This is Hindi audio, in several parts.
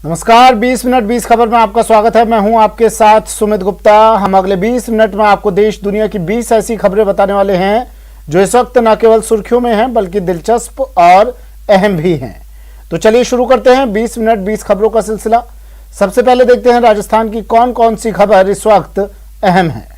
नमस्कार, 20 मिनट 20 खबर में आपका स्वागत है। मैं हूं आपके साथ सुमित गुप्ता। हम अगले 20 मिनट में आपको देश दुनिया की 20 ऐसी खबरें बताने वाले हैं जो इस वक्त न केवल सुर्खियों में हैं बल्कि दिलचस्प और अहम भी हैं। तो चलिए शुरू करते हैं 20 मिनट 20 खबरों का सिलसिला। सबसे पहले देखते हैं राजस्थान की कौन कौन सी खबर इस वक्त अहम है।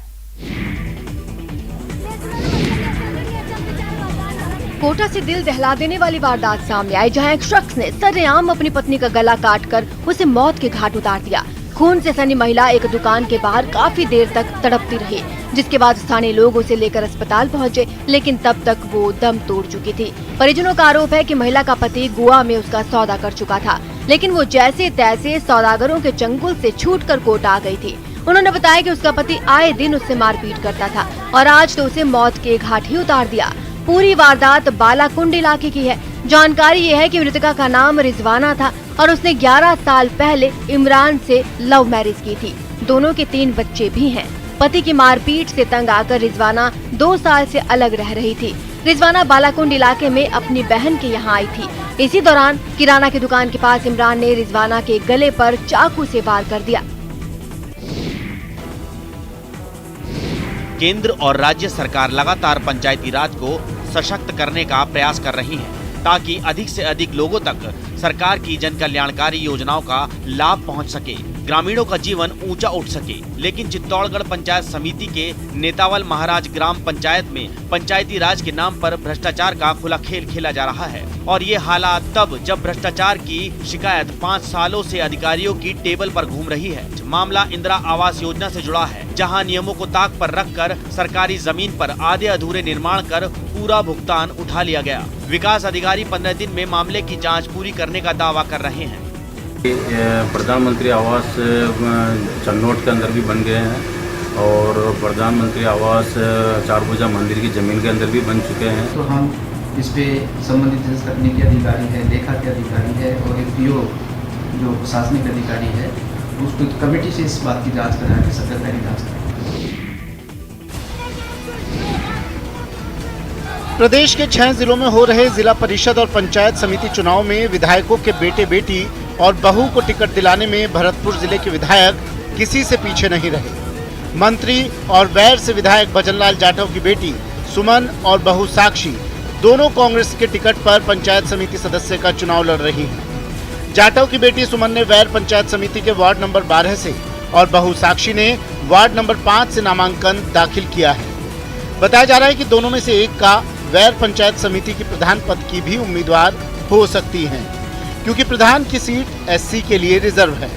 कोटा से दिल दहला देने वाली वारदात सामने आई, जहां एक शख्स ने सरेआम अपनी पत्नी का गला काटकर उसे मौत के घाट उतार दिया। खून से सनी महिला एक दुकान के बाहर काफी देर तक तड़पती रही, जिसके बाद स्थानीय लोग उसे लेकर अस्पताल पहुंचे, लेकिन तब तक वो दम तोड़ चुकी थी। परिजनों का आरोप है कि महिला का पति गोवा में उसका सौदा कर चुका था, लेकिन वो जैसे तैसे सौदागरों के चंगुल से छूटकर कोटा आ गई थी। उन्होंने बताया कि उसका पति आए दिन उससे मारपीट करता था और आज तो उसे मौत के घाट ही उतार दिया। पूरी वारदात बालाकुंड इलाके की है। जानकारी ये है कि मृतका का नाम रिजवाना था और उसने 11 साल पहले इमरान से लव मैरिज की थी। दोनों के 3 बच्चे भी हैं। पति की मारपीट से तंग आकर रिजवाना 2 साल से अलग रह रही थी। रिजवाना बालाकुंड इलाके में अपनी बहन के यहाँ आई थी। इसी दौरान किराना की दुकान के पास इमरान ने रिजवाना के गले पर चाकू से वार कर दिया। केंद्र और राज्य सरकार लगातार पंचायती राज को सशक्त करने का प्रयास कर रही है, ताकि अधिक से अधिक लोगों तक सरकार की जन कल्याणकारी योजनाओं का लाभ पहुंच सके, ग्रामीणों का जीवन ऊंचा उठ सके। लेकिन चित्तौड़गढ़ पंचायत समिति के नेतावल महाराज ग्राम पंचायत में पंचायती राज के नाम पर भ्रष्टाचार का खुला खेल खेला जा रहा है। और ये हालात तब जब भ्रष्टाचार की शिकायत 5 सालों से अधिकारियों की टेबल पर घूम रही है। मामला इंदिरा आवास योजना से जुड़ा है, जहां नियमों को ताक पर रखकर सरकारी जमीन पर आधे अधूरे निर्माण कर पूरा भुगतान उठा लिया गया। विकास अधिकारी 15 दिन में मामले की जांच पूरी करने का दावा कर रहे हैं। प्रधानमंत्री आवास चन्नौट के अंदर भी बन गए हैं और प्रधानमंत्री आवास चारभुजा मंदिर की जमीन के अंदर भी बन चुके हैं। तो हम इस पे संबंधित तकनीकी अधिकारी है, लेखा के अधिकारी है और एक पीओ जो प्रशासनिक अधिकारी है, उसको कमेटी से इस बात की जांच कराएंगे, सत्यता की जांच कराएंगे। प्रदेश के 6 जिलों में हो रहे जिला परिषद और पंचायत समिति चुनाव में विधायकों के बेटे बेटी और बहू को टिकट दिलाने में भरतपुर जिले के विधायक किसी से पीछे नहीं रहे। मंत्री और वैर से विधायक भजनलाल जाटव की बेटी सुमन और बहू साक्षी दोनों कांग्रेस के टिकट पर पंचायत समिति सदस्य का चुनाव लड़ रही हैं। जाटव की बेटी सुमन ने वैर पंचायत समिति के वार्ड नंबर 12 से और बहू साक्षी ने वार्ड नंबर 5 से नामांकन दाखिल किया है। बताया जा रहा है कि दोनों में से एक का वैर पंचायत समिति की प्रधान पद की भी उम्मीदवार हो सकती हैं, क्योंकि प्रधान की सीट एससी के लिए रिजर्व है।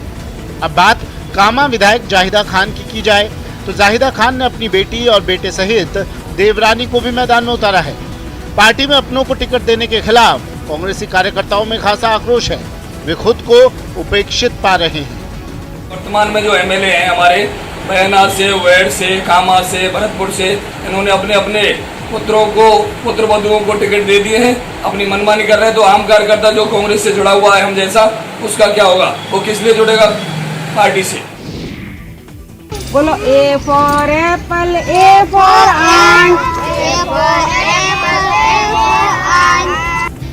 अब बात कामा विधायक जाहिदा खान की जाए तो जाहिदा खान ने अपनी बेटी और बेटे सहित देवरानी को भी मैदान में उतारा है। पार्टी में अपनों को टिकट देने के खिलाफ कांग्रेसी कार्यकर्ताओं में खासा आक्रोश है। वे खुद को उपेक्षित पा रहे हैं। वर्तमान में जो एमएलए हैं हमारे बयाना से, वैर से, कामा से, भरतपुर से, इन्होंने अपने अपने पुत्र वधुओं को टिकट दे दिए हैं, अपनी मनमानी कर रहे हैं। तो आम कार्यकर्ता जो कांग्रेस से जुड़ा हुआ है हम जैसा, उसका क्या होगा? वो किस लिए जुड़ेगा? पार्टी से। बोलो A for apple, A for ant.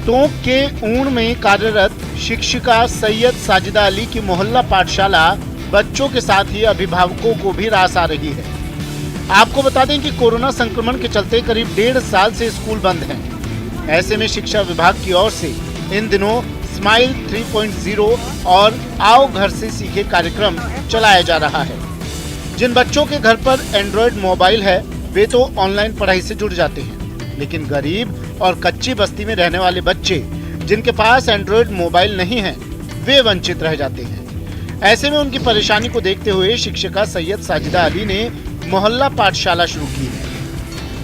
Tonk के ऊण में कार्यरत शिक्षिका सैयद साजिदा अली की मोहल्ला पाठशाला बच्चों के साथ ही अभिभावकों को भी रास आ रही है। आपको बता दें कि कोरोना संक्रमण के चलते करीब 1.5 साल से स्कूल बंद हैं। ऐसे में शिक्षा विभाग की ओर से इन दिनों स्माइल 3.0 और आओ घर से सीखे कार्यक्रम चलाया जा रहा है। जिन बच्चों के घर पर एंड्रॉयड मोबाइल है वे तो ऑनलाइन पढ़ाई से जुड़ जाते हैं, लेकिन गरीब और कच्ची बस्ती में रहने वाले बच्चे जिनके पास एंड्रॉयड मोबाइल नहीं है वे वंचित रह जाते हैं। ऐसे में उनकी परेशानी को देखते हुए शिक्षिका सैयद साजिदा अली ने मोहल्ला पाठशाला शुरू की है।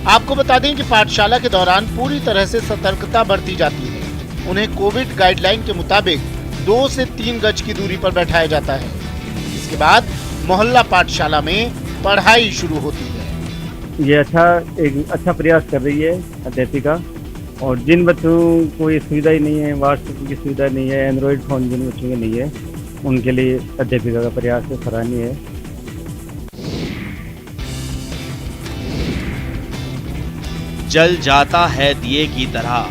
आपको बता दें कि पाठशाला के दौरान पूरी तरह से सतर्कता बरती जाती है। उन्हें कोविड गाइडलाइन के मुताबिक 2 से 3 गज की दूरी पर बैठाया जाता है। इसके बाद मोहल्ला पाठशाला में पढ़ाई शुरू होती है। ये एक अच्छा प्रयास कर रही है अध्यापिका। और जिन बच्चों को ये सुविधा ही नहीं है, व्हाट्सएप की सुविधा नहीं है, एंड्रॉयड फ़ोन जिन बच्चों के नहीं है, उनके लिए अध्यापिका का प्रयास सराहनीय है। जल जाता है दिए की तरह,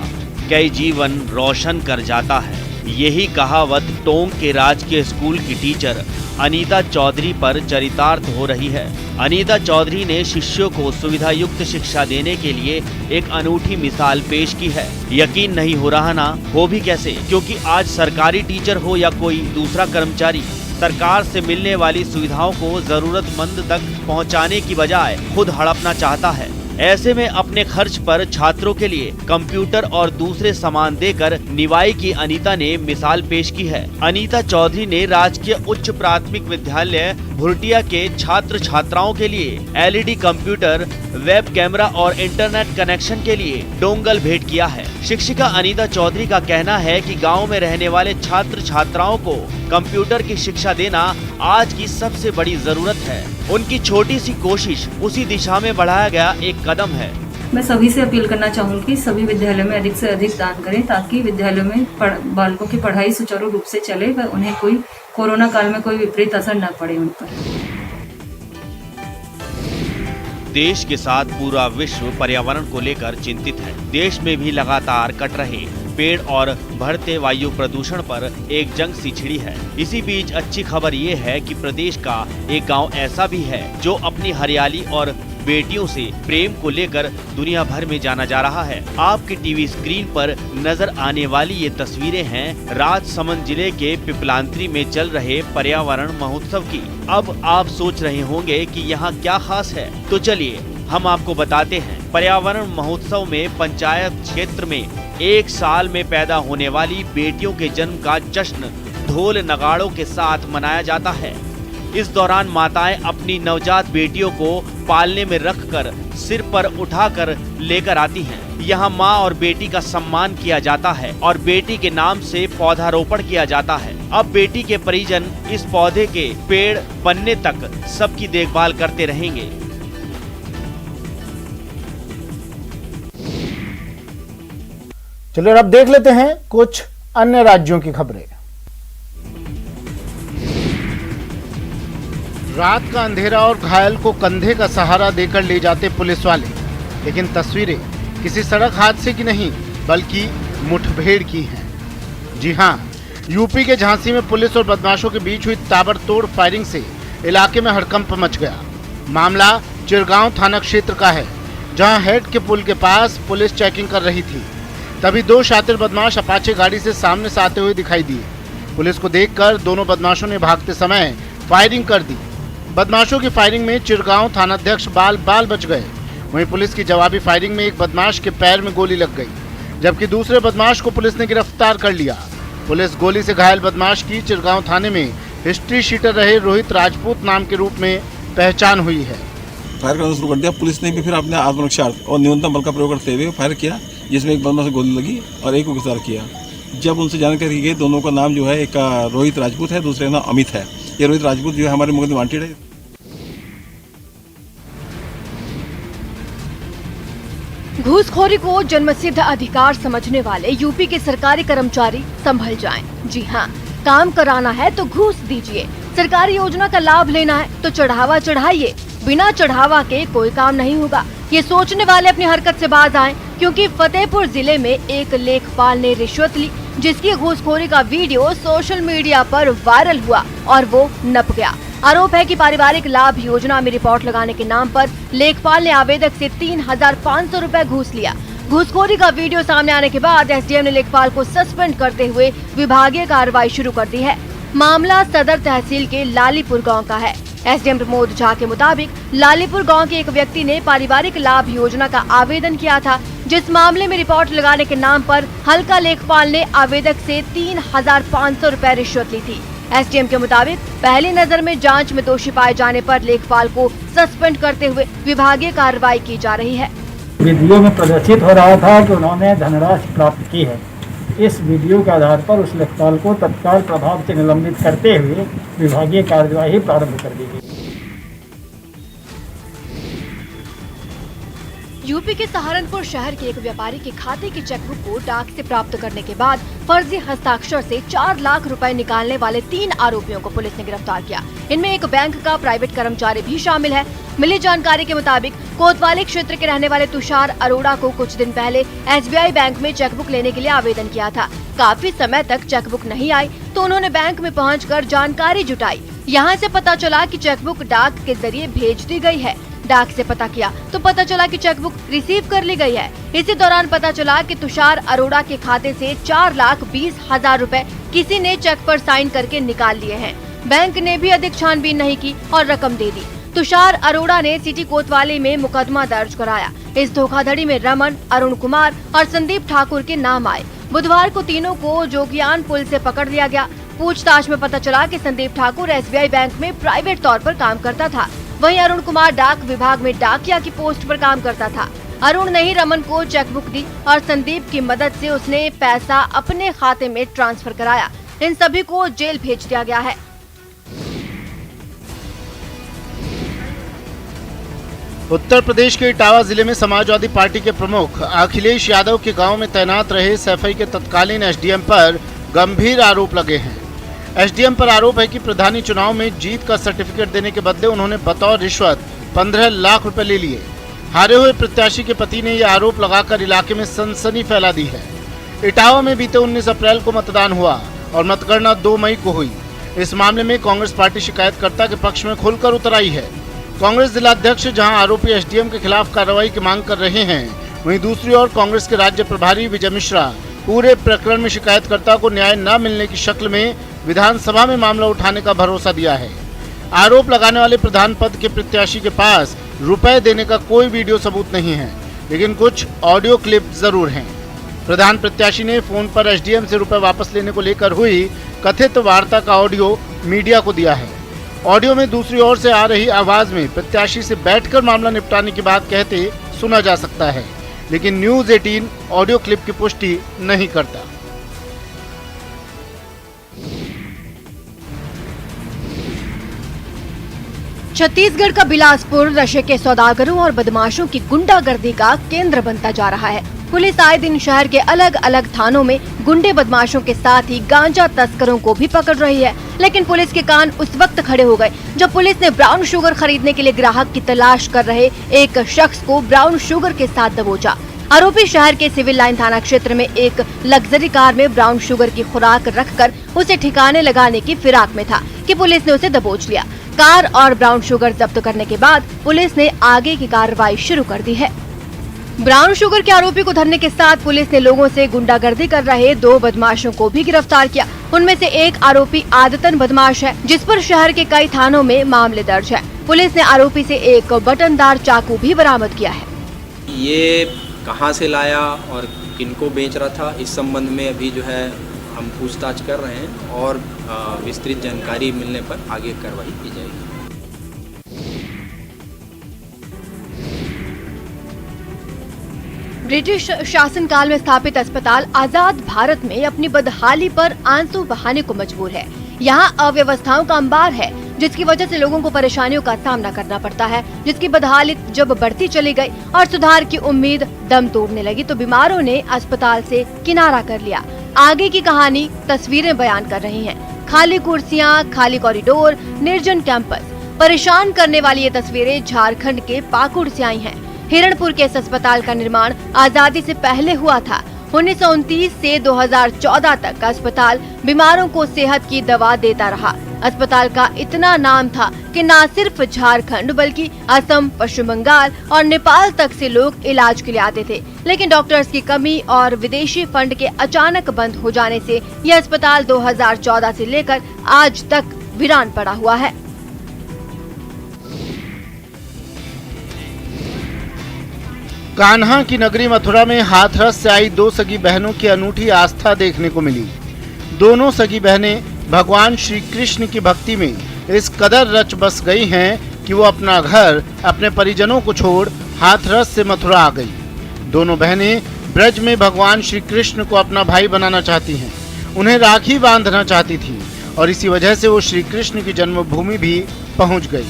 कई जीवन रोशन कर जाता है। यही कहावत टोंक के राजकीय स्कूल की टीचर अनीता चौधरी पर चरितार्थ हो रही है। अनीता चौधरी ने शिष्यों को सुविधा युक्त शिक्षा देने के लिए एक अनूठी मिसाल पेश की है। यकीन नहीं हो रहा ना, हो भी कैसे, क्योंकि आज सरकारी टीचर हो या कोई दूसरा कर्मचारी, सरकार से मिलने वाली सुविधाओं को जरूरतमंद तक पहुंचाने की बजाय खुद हड़पना चाहता है। ऐसे में अपने खर्च पर छात्रों के लिए कंप्यूटर और दूसरे सामान देकर निभाई की अनीता ने मिसाल पेश की है। अनीता चौधरी ने राजकीय उच्च प्राथमिक विद्यालय भुरटिया के छात्र छात्राओं के लिए LED कंप्यूटर, वेब कैमरा और इंटरनेट कनेक्शन के लिए डोंगल भेंट किया है। शिक्षिका अनीता चौधरी का कहना है कि गांव में रहने वाले छात्र छात्राओं को कंप्यूटर की शिक्षा देना आज की सबसे बड़ी जरूरत है। उनकी छोटी सी कोशिश उसी दिशा में बढ़ाया गया एक कदम है। मैं सभी से अपील करना चाहूँगी कि सभी विद्यालयों में अधिक से अधिक दान करें, ताकि विद्यालयों में बालकों की पढ़ाई सुचारू रूप से चले व उन्हें कोई कोरोना काल में कोई विपरीत असर न पड़े उन पर। देश के साथ पूरा विश्व पर्यावरण को लेकर चिंतित है। देश में भी लगातार कट रहे पेड़ और बढ़ते वायु प्रदूषण पर एक जंग सी छिड़ी है। इसी बीच अच्छी खबर ये है कि प्रदेश का एक गांव ऐसा भी है जो अपनी हरियाली और बेटियों से प्रेम को लेकर दुनिया भर में जाना जा रहा है। आपकी टीवी स्क्रीन पर नजर आने वाली ये तस्वीरें हैं राजसमंद जिले के पिपलांत्री में चल रहे पर्यावरण महोत्सव की। अब आप सोच रहे होंगे कि यहाँ क्या खास है, तो चलिए हम आपको बताते हैं। पर्यावरण महोत्सव में पंचायत क्षेत्र में एक साल में पैदा होने वाली बेटियों के जन्म का जश्न ढोल नगाड़ों के साथ मनाया जाता है। इस दौरान माताएं अपनी नवजात बेटियों को पालने में रखकर सिर पर उठाकर लेकर आती हैं। यहाँ माँ और बेटी का सम्मान किया जाता है और बेटी के नाम से पौधारोपण किया जाता है। अब बेटी के परिजन इस पौधे के पेड़ बनने तक सबकी देखभाल करते रहेंगे। चलिए अब देख लेते हैं कुछ अन्य राज्यों की खबरें। रात का अंधेरा और घायल को कंधे का सहारा देकर ले जाते पुलिस वाले, लेकिन तस्वीरें किसी सड़क हादसे की नहीं बल्कि मुठभेड़ की हैं। जी हां, यूपी के झांसी में पुलिस और बदमाशों के बीच हुई ताबड़तोड़ फायरिंग से इलाके में हड़कंप मच गया। मामला चिरगांव थाना क्षेत्र का है, जहां हेड के पुल के पास पुलिस चेकिंग कर रही थी। तभी दो शातिर बदमाश अपाचे गाड़ी से सामने से आते हुए दिखाई दिए। पुलिस को देखकर दोनों बदमाशों ने भागते समय फायरिंग कर दी। बदमाशों की फायरिंग में चिरगांव थानाध्यक्ष बाल बच गए। वहीं पुलिस की जवाबी फायरिंग में एक बदमाश के पैर में गोली लग गई, जबकि दूसरे बदमाश को पुलिस ने गिरफ्तार कर लिया। पुलिस गोली से घायल बदमाश की चिरगांव थाने में हिस्ट्री शीटर रहे रोहित राजपूत नाम के रूप में पहचान हुई है। फायर करना शुरू कर दिया। पुलिस ने भी फिर अपने आत्मरक्षार्थ और न्यूनतम बल का प्रयोग करते हुए फायर किया, जिसमें एक बदमाश को गोली लगी और एक को गिरफ्तार किया। जब उनसे जानकारी की गई, दोनों का नाम जो है, एक का रोहित राजपूत है, दूसरे का नाम अमित है। ये रोहित राजपूत जो है हमारे मुकदमे वांटेड है। घूसखोरी को जन्मसिद्ध अधिकार समझने वाले यूपी के सरकारी कर्मचारी संभल जाएं। जी हां, काम कराना है तो घूस दीजिए, सरकारी योजना का लाभ लेना है तो चढ़ावा चढ़ाइए। बिना चढ़ावा के कोई काम नहीं होगा। ये सोचने वाले अपनी हरकत से बाज आएं, क्योंकि फतेहपुर जिले में एक लेखपाल ने रिश्वत ली, जिसकी घूसखोरी का वीडियो सोशल मीडिया पर वायरल हुआ और वो नप गया। आरोप है कि पारिवारिक लाभ योजना में रिपोर्ट लगाने के नाम पर लेखपाल ने आवेदक से 3,500 रुपए घूस लिया। घूसखोरी का वीडियो सामने आने के बाद एसडीएम ने लेखपाल को सस्पेंड करते हुए विभागीय कार्रवाई शुरू कर दी है। मामला सदर तहसील के लालीपुर गाँव का है। एसडीएम प्रमोद झा के मुताबिक लालीपुर गांव के एक व्यक्ति ने पारिवारिक लाभ योजना का आवेदन किया था, जिस मामले में रिपोर्ट लगाने के नाम पर हल्का लेखपाल ने आवेदक से 3,500 रुपए रिश्वत ली थी। एसडीएम के मुताबिक पहली नजर में जांच में दोषी पाए जाने पर लेखपाल को सस्पेंड करते हुए विभागीय कार्रवाई की जा रही है। वीडियो में प्रदर्शित हो रहा था कि उन्होंने धनराशि प्राप्त की है। इस वीडियो के आधार पर उस लेखपाल को तत्काल प्रभाव से निलंबित करते हुए विभागीय कार्यवाही प्रारंभ कर दी गई। यूपी के सहारनपुर शहर के एक व्यापारी के खाते की चेकबुक को डाक से प्राप्त करने के बाद फर्जी हस्ताक्षर से 4 लाख रुपए निकालने वाले 3 आरोपियों को पुलिस ने गिरफ्तार किया। इनमें एक बैंक का प्राइवेट कर्मचारी भी शामिल है। मिली जानकारी के मुताबिक कोतवाली क्षेत्र के रहने वाले तुषार अरोड़ा को कुछ दिन पहले एसबीआई बैंक में चेकबुक लेने के लिए आवेदन किया था। काफी समय तक चेकबुक नहीं आई तो उन्होंने बैंक में पहुंचकर जानकारी जुटाई। यहाँ से पता चला कि चेकबुक डाक के जरिए भेज दी गई है। डाक से पता किया तो पता चला कि चेकबुक रिसीव कर ली गई है। इसी दौरान पता चला कि तुषार अरोड़ा के खाते से 4,20,000 रुपए किसी ने चेक पर साइन करके निकाल लिए हैं। बैंक ने भी अधिक छानबीन नहीं की और रकम दे दी। तुषार अरोड़ा ने सिटी कोतवाली में मुकदमा दर्ज कराया। इस धोखाधड़ी में रमन, अरुण कुमार और संदीप ठाकुर के नाम आए। बुधवार को तीनों को जोगियान पुल से पकड़ लिया गया। पूछताछ में पता चला कि संदीप ठाकुर SBI बैंक में प्राइवेट तौर पर काम करता था। वहीं अरुण कुमार डाक विभाग में डाकिया की पोस्ट पर काम करता था। अरुण ने ही रमन को चेकबुक दी और संदीप की मदद से उसने पैसा अपने खाते में ट्रांसफर कराया। इन सभी को जेल भेज दिया गया है। उत्तर प्रदेश के इटावा जिले में समाजवादी पार्टी के प्रमुख अखिलेश यादव के गांव में तैनात रहे SFI के तत्कालीन SDM पर गंभीर आरोप लगे हैं। SDM पर आरोप है कि प्रधानी चुनाव में जीत का सर्टिफिकेट देने के बदले उन्होंने बतौर रिश्वत 15 लाख रुपए ले लिए। हारे हुए प्रत्याशी के पति ने यह आरोप लगाकर इलाके में सनसनी फैला दी है। इटावा में बीते 19 अप्रैल को मतदान हुआ और मतगणना 2 मई को हुई। इस मामले में कांग्रेस पार्टी शिकायतकर्ता के पक्ष में खुलकर उतर आई है। कांग्रेस जिलाध्यक्ष जहां आरोपी SDM के खिलाफ कार्रवाई की मांग कर रहे हैं, वहीं दूसरी ओर कांग्रेस के राज्य प्रभारी विजय मिश्रा पूरे प्रकरण में शिकायतकर्ता को न्याय न मिलने की शक्ल में विधानसभा में मामला उठाने का भरोसा दिया है। आरोप लगाने वाले प्रधान पद के प्रत्याशी के पास रुपए देने का कोई वीडियो सबूत नहीं है, लेकिन कुछ ऑडियो क्लिप जरूर हैं। प्रधान प्रत्याशी ने फोन पर SDM से रुपए वापस लेने को लेकर हुई कथित वार्ता का ऑडियो मीडिया को दिया है। ऑडियो में दूसरी ओर से आ रही आवाज में प्रत्याशी से बैठकर मामला निपटाने की बात कहते सुना जा सकता है, लेकिन न्यूज़ 18 ऑडियो क्लिप की पुष्टि नहीं करता। छत्तीसगढ़ का बिलासपुर नशे के सौदागरों और बदमाशों की गुंडागर्दी का केंद्र बनता जा रहा है। पुलिस आए दिन शहर के अलग अलग थानों में गुंडे बदमाशों के साथ ही गांजा तस्करों को भी पकड़ रही है, लेकिन पुलिस के कान उस वक्त खड़े हो गए जब पुलिस ने ब्राउन शुगर खरीदने के लिए ग्राहक की तलाश कर रहे एक शख्स को ब्राउन शुगर के साथ दबोचा। आरोपी शहर के सिविल लाइन थाना क्षेत्र में एक लग्जरी कार में ब्राउन शुगर की खुराक रखकर उसे ठिकाने लगाने की फिराक में था कि पुलिस ने उसे दबोच लिया। कार और ब्राउन शुगर जब्त करने के बाद पुलिस ने आगे की कार्रवाई शुरू कर दी है। ब्राउन शुगर के आरोपी को धरने के साथ पुलिस ने लोगों से गुंडागर्दी कर रहे 2 बदमाशों को भी गिरफ्तार किया। उनमें से एक आरोपी आदतन बदमाश है, जिस पर शहर के कई थानों में मामले दर्ज है। पुलिस ने आरोपी से एक बटनदार चाकू भी बरामद किया है। ये कहां से लाया और किनको बेच रहा था, इस संबंध में अभी जो है हम पूछताछ कर रहे हैं और विस्तृत जानकारी मिलने पर आगे कार्रवाई की जाएगी। ब्रिटिश शासनकाल में स्थापित अस्पताल आजाद भारत में अपनी बदहाली पर आंसू बहाने को मजबूर है। यहाँ अव्यवस्थाओं का अंबार है, जिसकी वजह से लोगों को परेशानियों का सामना करना पड़ता है। जिसकी बदहाली जब बढ़ती चली गई और सुधार की उम्मीद दम तोड़ने लगी तो बीमारों ने अस्पताल से किनारा कर लिया। आगे की कहानी तस्वीरें बयान कर रही हैं। खाली कुर्सियां, खाली कॉरिडोर, निर्जन कैंपस। परेशान करने वाली ये तस्वीरें झारखंड के पाकुड़ से आई हैं। हिरणपुर के इस अस्पताल का निर्माण आजादी से पहले हुआ था। 1929 से 2014 तक अस्पताल बीमारों को सेहत की दवा देता रहा। अस्पताल का इतना नाम था कि न सिर्फ झारखंड बल्कि असम, पश्चिम बंगाल और नेपाल तक से लोग इलाज के लिए आते थे। लेकिन डॉक्टर्स की कमी और विदेशी फंड के अचानक बंद हो जाने से यह अस्पताल 2014 से लेकर आज तक वीरान पड़ा हुआ है। कान्हा की नगरी मथुरा में हाथरस से आई 2 सगी बहनों की अनूठी आस्था देखने को मिली। दोनों सगी बहनें भगवान श्री कृष्ण की भक्ति में इस कदर रच बस गई हैं कि वो अपना घर, अपने परिजनों को छोड़ हाथरस से मथुरा आ गई। दोनों बहनें ब्रज में भगवान श्री कृष्ण को अपना भाई बनाना चाहती हैं, उन्हें राखी बांधना चाहती थी और इसी वजह से वो श्री कृष्ण की जन्मभूमि भी पहुंच गई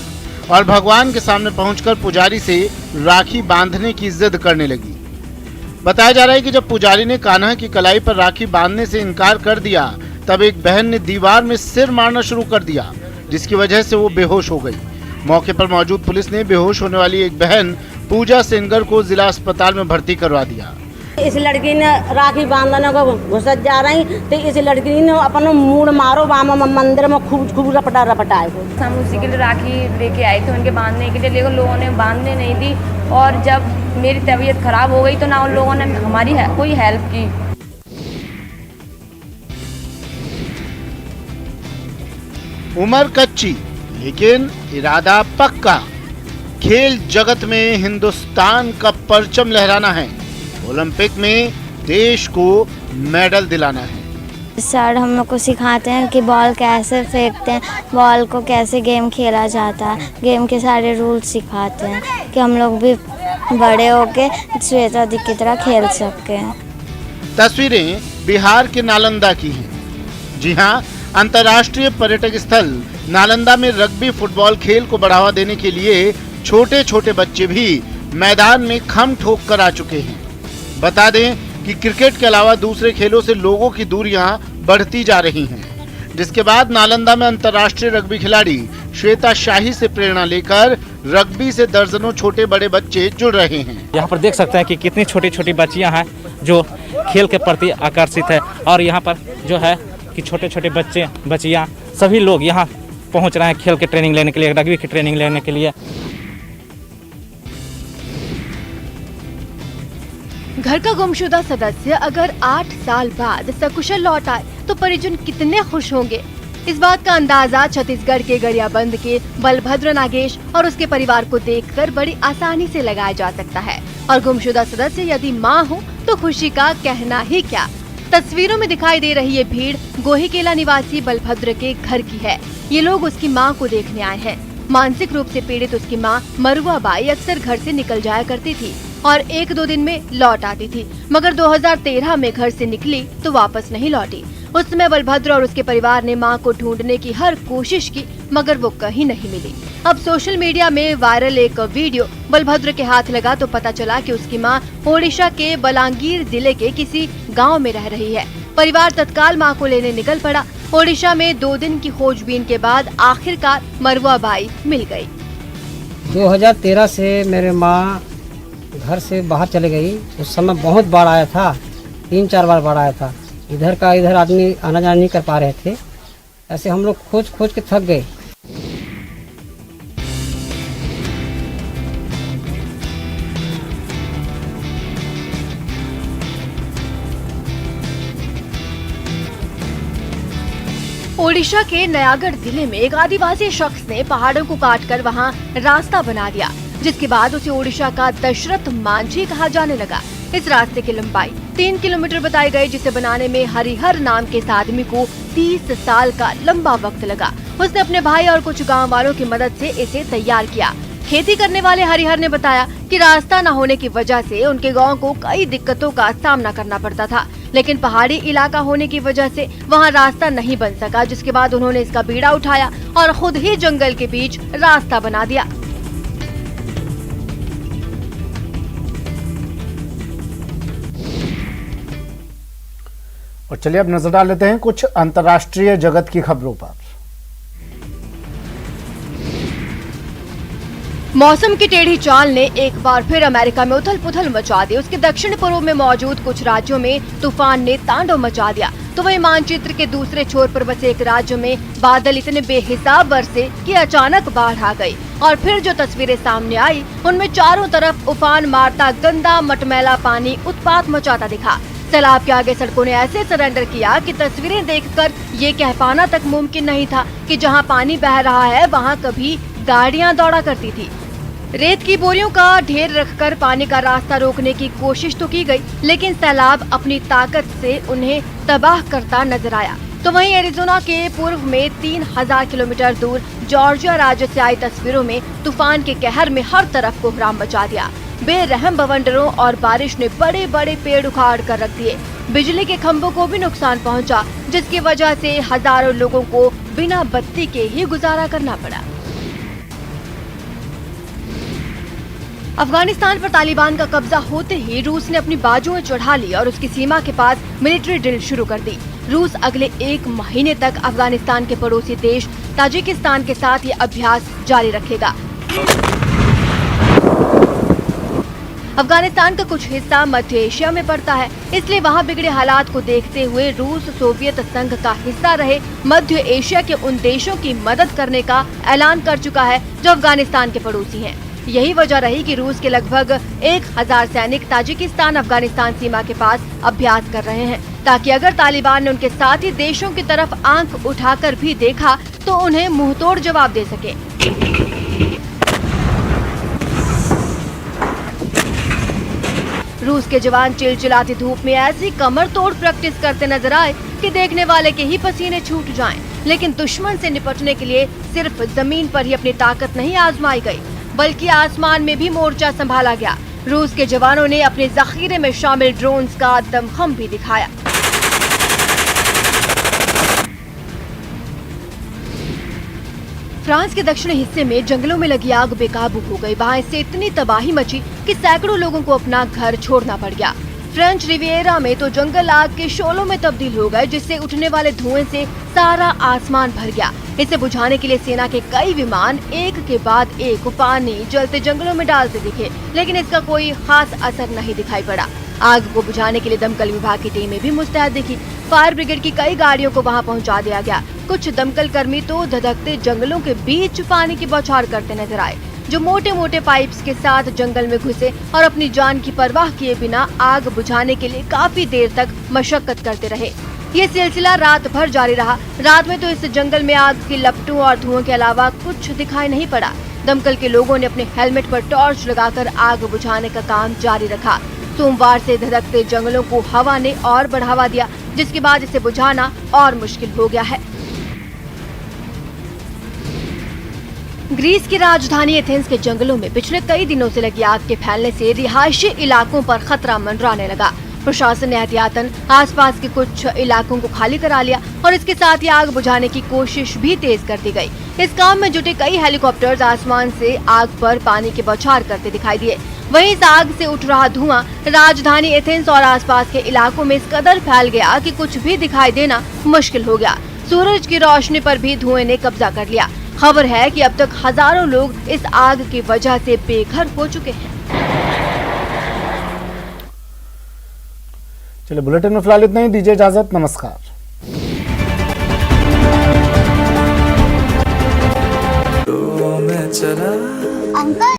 और भगवान के सामने पहुंचकर पुजारी से राखी बांधने की जिद करने लगी। बताया जा रहा है कि जब पुजारी ने कान्हा की कलाई पर राखी बांधने से इनकार कर दिया, तब एक बहन ने दीवार में सिर मारना शुरू कर दिया, जिसकी वजह से वो बेहोश हो गई। मौके पर मौजूद पुलिस ने बेहोश होने वाली एक बहन पूजा सेनगर को जिला अस्पताल में भर्ती करवा दिया। इस लड़की ने राखी बांधने को घुसत जा रही तो इस लड़की ने अपन मूड मारो वहाँ मंदिर में खूब रपटाए को। हम उसी के लिए राखी लेके आए थे उनके बांधने के लिए, लेकिन लोगों ने बांधने नहीं दी और जब मेरी तबीयत खराब हो गई तो ना उन लोगों ने हमारी कोई हेल्प की। उम्र कच्ची लेकिन इरादा पक्का। खेल जगत में हिंदुस्तान का परचम लहराना है, ओलंपिक में देश को मेडल दिलाना है। सर हम लोग को सिखाते हैं कि बॉल कैसे फेंकते हैं, बॉल को कैसे गेम खेला जाता है, गेम के सारे रूल्स सिखाते हैं कि हम लोग भी बड़े होके श्वेता दी की तरह खेल सकते हैं। तस्वीरें बिहार के नालंदा की हैं। जी हां, अंतर्राष्ट्रीय पर्यटक स्थल नालंदा में रग्बी फुटबॉल खेल को बढ़ावा देने के लिए छोटे छोटे बच्चे भी मैदान में खम ठोक कर आ चुके हैं। बता दें कि क्रिकेट के अलावा दूसरे खेलों से लोगों की दूरियां बढ़ती जा रही हैं, जिसके बाद नालंदा में अंतर्राष्ट्रीय रग्बी खिलाड़ी श्वेता शाही से प्रेरणा लेकर रग्बी से दर्जनों छोटे बड़े बच्चे जुड़ रहे हैं। यहाँ पर देख सकते हैं कि कितनी छोटी छोटी बच्चियाँ हैं जो खेल के प्रति आकर्षित है और यहाँ पर जो है कि छोटे छोटे बच्चे बच्चियाँ सभी लोग यहाँ पहुँच रहे हैं खेल के ट्रेनिंग लेने के लिए, रग्बी की ट्रेनिंग लेने के लिए। घर का गुमशुदा सदस्य अगर 8 साल बाद सकुशल लौट आए तो परिजन कितने खुश होंगे। इस बात का अंदाजा छत्तीसगढ़ के गरियाबंद के बलभद्र नागेश और उसके परिवार को देखकर बड़ी आसानी से लगाया जा सकता है। और गुमशुदा सदस्य यदि मां हो तो खुशी का कहना ही क्या। तस्वीरों में दिखाई दे रही ये भीड़ गोहीकेला निवासी बलभद्र के घर की है। ये लोग उसकी मां को देखने आए हैं। मानसिक रूप से पीड़ित उसकी मां मरुआ बाई अक्सर घर से निकल जाया करती थी और 1-2 दिन में लौट आती थी, मगर 2013 में घर से निकली तो वापस नहीं लौटी। उस समय बलभद्र और उसके परिवार ने मां को ढूंढने की हर कोशिश की, मगर वो कहीं नहीं मिली। अब सोशल मीडिया में वायरल एक वीडियो बलभद्र के हाथ लगा तो पता चला कि उसकी मां ओडिशा के बलांगीर जिले के किसी गांव में रह रही है। परिवार तत्काल मां को लेने निकल पड़ा। ओडिशा में 2 दिन की खोजबीन के बाद आखिरकार मरुआ बाई मिल गई। 2013 से मेरे माँ घर से बाहर चले गई। उस समय बहुत बाढ़ आया था, 3-4 बार बाढ़ आया था। इधर आदमी आना जाना नहीं कर पा रहे थे। ऐसे हम लोग खोज के थक गए। ओडिशा के नयागढ़ जिले में एक आदिवासी शख्स ने पहाड़ों को काटकर वहां रास्ता बना दिया, जिसके बाद उसे ओडिशा का दशरथ मांझी कहा जाने लगा। इस रास्ते की लंबाई 3 किलोमीटर बताई गई, जिसे बनाने में हरिहर नाम के इस आदमी को 30 साल का लंबा वक्त लगा। उसने अपने भाई और कुछ गांव वालों की मदद से इसे तैयार किया। खेती करने वाले हरिहर ने बताया कि रास्ता न होने की वजह से उनके गांव को कई दिक्कतों का सामना करना पड़ता था, लेकिन पहाड़ी इलाका होने की वजह से वहां रास्ता नहीं बन सका, जिसके बाद उन्होंने इसका बीड़ा उठाया और खुद ही जंगल के बीच रास्ता बना दिया। और चलिए अब नजर डाल लेते हैं कुछ अंतर्राष्ट्रीय जगत की खबरों पर। मौसम की टेढ़ी चाल ने एक बार फिर अमेरिका में उथल पुथल मचा दी। उसके दक्षिण पूर्व में मौजूद कुछ राज्यों में तूफान ने तांडव मचा दिया, तो वहीं मानचित्र के दूसरे छोर पर बसे एक राज्य में बादल इतने बेहिसाब बरसे कि अचानक बाढ़ आ गई। और फिर जो तस्वीरें सामने आई उनमें चारों तरफ उफान मारता गंदा मटमैला पानी उत्पात मचाता दिखा। सैलाब के आगे सड़कों ने ऐसे सरेंडर किया कि तस्वीरें देखकर ये कह पाना तक मुमकिन नहीं था कि जहां पानी बह रहा है वहां कभी गाड़ियां दौड़ा करती थी। रेत की बोरियों का ढेर रखकर पानी का रास्ता रोकने की कोशिश तो की गई, लेकिन सैलाब अपनी ताकत से उन्हें तबाह करता नजर आया। तो वहीं एरिज़ोना के पूर्व में 3000 किलोमीटर दूर जॉर्जिया राज्य से आई तस्वीरों में तूफान के कहर में हर तरफ कोहराम मचा दिया। बेरहम बवंडरों और बारिश ने बड़े बड़े पेड़ उखाड़ कर रख दिए। बिजली के खंभों को भी नुकसान पहुंचा, जिसकी वजह से हजारों लोगों को बिना बत्ती के ही गुजारा करना पड़ा। अफगानिस्तान पर तालिबान का कब्जा होते ही रूस ने अपनी बाजुएं चढ़ा ली और उसकी सीमा के पास मिलिट्री ड्रिल शुरू कर दी। रूस अगले 1 महीने तक अफगानिस्तान के पड़ोसी देश ताजिकिस्तान के साथ ये अभ्यास जारी रखेगा। अफगानिस्तान का कुछ हिस्सा मध्य एशिया में पड़ता है, इसलिए वहाँ बिगड़े हालात को देखते हुए रूस सोवियत संघ का हिस्सा रहे मध्य एशिया के उन देशों की मदद करने का ऐलान कर चुका है जो अफगानिस्तान के पड़ोसी हैं। यही वजह रही कि रूस के लगभग 1000 सैनिक ताजिकिस्तान अफगानिस्तान सीमा के पास अभ्यास कर रहे हैं, ताकि अगर तालिबान ने उनके साथी देशों की तरफ आंख उठाकर भी देखा तो उन्हें मुंहतोड़ जवाब दे सके। रूस के जवान चिलचिलाती धूप में ऐसी कमर तोड़ प्रैक्टिस करते नजर आए कि देखने वाले के ही पसीने छूट जाएं। लेकिन दुश्मन से निपटने के लिए सिर्फ जमीन पर ही अपनी ताकत नहीं आजमाई गई, बल्कि आसमान में भी मोर्चा संभाला गया। रूस के जवानों ने अपने जखीरे में शामिल ड्रोन्स का दमखम भी दिखाया। फ्रांस के दक्षिणी हिस्से में जंगलों में लगी आग बेकाबू हो गई। वहाँ इससे इतनी तबाही मची कि सैकड़ों लोगों को अपना घर छोड़ना पड़ गया। फ्रेंच रिविएरा में तो जंगल आग के शोलों में तब्दील हो गए, जिससे उठने वाले धुएं से सारा आसमान भर गया। इसे बुझाने के लिए सेना के कई विमान एक के बाद एक पानी जलते जंगलों में डालते दिखे, लेकिन इसका कोई खास असर नहीं दिखाई पड़ा। आग को बुझाने के लिए दमकल विभाग की टीमें भी मुस्तैद दिखी। फायर ब्रिगेड की कई गाड़ियों को वहां पहुंचा दिया गया। कुछ दमकल कर्मी तो धधकते जंगलों के बीच पानी की बौछार करते नजर आए, जो मोटे मोटे पाइप्स के साथ जंगल में घुसे और अपनी जान की परवाह किए बिना आग बुझाने के लिए काफी देर तक मशक्कत करते रहे। ये सिलसिला रात भर जारी रहा। रात में तो इस जंगल में आग की लपटों और धुओं के अलावा कुछ दिखाई नहीं पड़ा। दमकल के लोगों ने अपने हेलमेट पर टॉर्च लगाकर आग बुझाने का काम जारी रखा। सोमवार से धधकते जंगलों को हवा ने और बढ़ावा दिया, जिसके बाद इसे बुझाना और मुश्किल हो गया है। ग्रीस की राजधानी एथेंस के जंगलों में पिछले कई दिनों से लगी आग के फैलने से रिहायशी इलाकों पर खतरा मंडराने लगा। प्रशासन ने एहतियातन आसपास के कुछ इलाकों को खाली करा लिया और इसके साथ ही आग बुझाने की कोशिश भी तेज कर दी गई। इस काम में जुटे कई हेलीकॉप्टर्स आसमान से आग पर पानी की बौछार करते दिखाई दिए। वहीं इस आग से उठ रहा धुआं राजधानी एथेंस और आसपास के इलाकों में इस कदर फैल गया कि कुछ भी दिखाई देना मुश्किल हो गया। सूरज की रोशनी पर भी धुएं ने कब्जा कर लिया। खबर है कि अब तक हजारों लोग इस आग की वजह से बेघर हो चुके हैं। चलिए, बुलेटिन में फिलहाल इतना ही। दीजिए इजाजत, नमस्कार। तो मैं चला